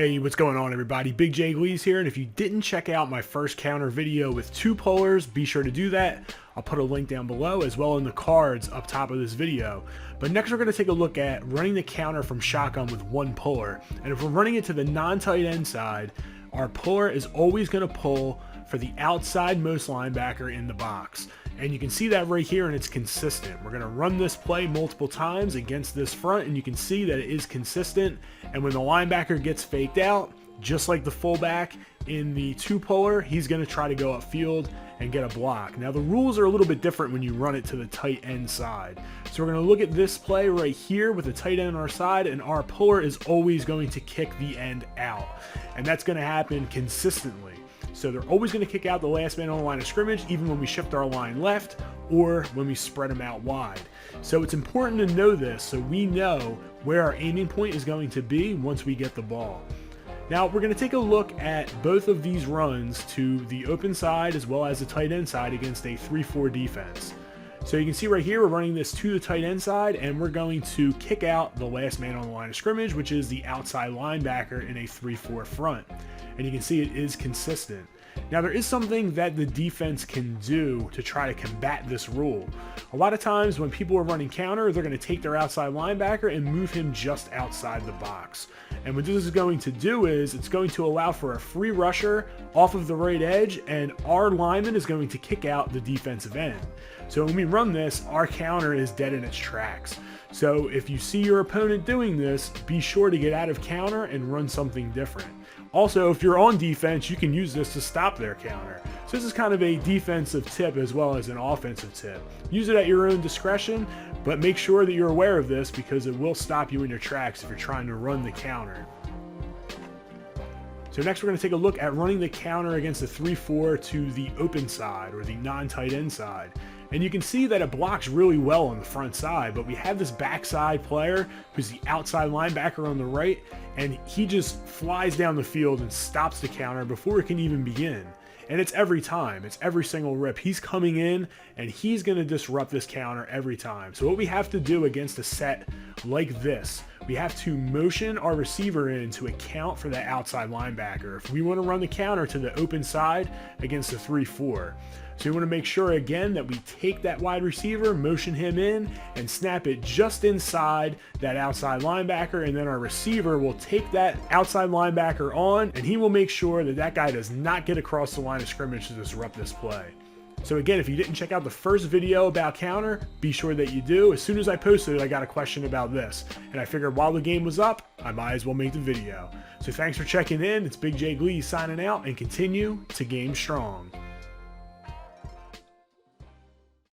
Hey, what's going on everybody? Big J Gleez here, and if you didn't check out my first counter video with 2 pullers, be sure to do that. I'll put a link down below as well in the cards up top of this video. But next we're going to take a look at running the counter from shotgun with 1 puller. And if we're running it to the non-tight end side, our puller is always going to pull for the outside most linebacker in the box. And you can see that right here, and it's consistent. We're going to run this play multiple times against this front, and you can see that it is consistent. And when the linebacker gets faked out, just like the fullback in the 2-puller, he's going to try to go upfield and get a block. Now the rules are a little bit different when you run it to the tight end side. So we're going to look at this play right here with the tight end on our side, and our puller is always going to kick the end out. And that's going to happen consistently. So they're always going to kick out the last man on the line of scrimmage, even when we shift our line left or when we spread them out wide. So it's important to know this so we know where our aiming point is going to be once we get the ball. Now we're going to take a look at both of these runs to the open side as well as the tight end side against a 3-4 defense. So you can see right here we're running this to the tight end side, and we're going to kick out the last man on the line of scrimmage, which is the outside linebacker in a 3-4 front. And you can see it is consistent. Now there is something that the defense can do to try to combat this rule. A lot of times when people are running counter, they're going to take their outside linebacker and move him just outside the box. And what this is going to do is it's going to allow for a free rusher off of the right edge, and our lineman is going to kick out the defensive end. So when we run this, our counter is dead in its tracks. So if you see your opponent doing this, be sure to get out of counter and run something different. Also, if you're on defense, you can use this to stop their counter. So this is kind of a defensive tip as well as an offensive tip. Use it at your own discretion, but make sure that you're aware of this because it will stop you in your tracks if you're trying to run the counter. So next we're going to take a look at running the counter against the 3-4 to the open side or the non-tight end side. And you can see that it blocks really well on the front side, but we have this backside player who's the outside linebacker on the right, and he just flies down the field and stops the counter before it can even begin. And it's every time. It's every single rip. He's coming in, and he's going to disrupt this counter every time. So what we have to do against a set like this, we have to motion our receiver in to account for that outside linebacker if we want to run the counter to the open side against the 3-4. So we want to make sure again that we take that wide receiver, motion him in, and snap it just inside that outside linebacker, and then our receiver will take that outside linebacker on, and he will make sure that that guy does not get across the line of scrimmage to disrupt this play. So again, if you didn't check out the first video about counter, be sure that you do. As soon as I posted it, I got a question about this, and I figured while the game was up, I might as well make the video. So thanks for checking in. It's Big J Gleez signing out, and continue to game strong.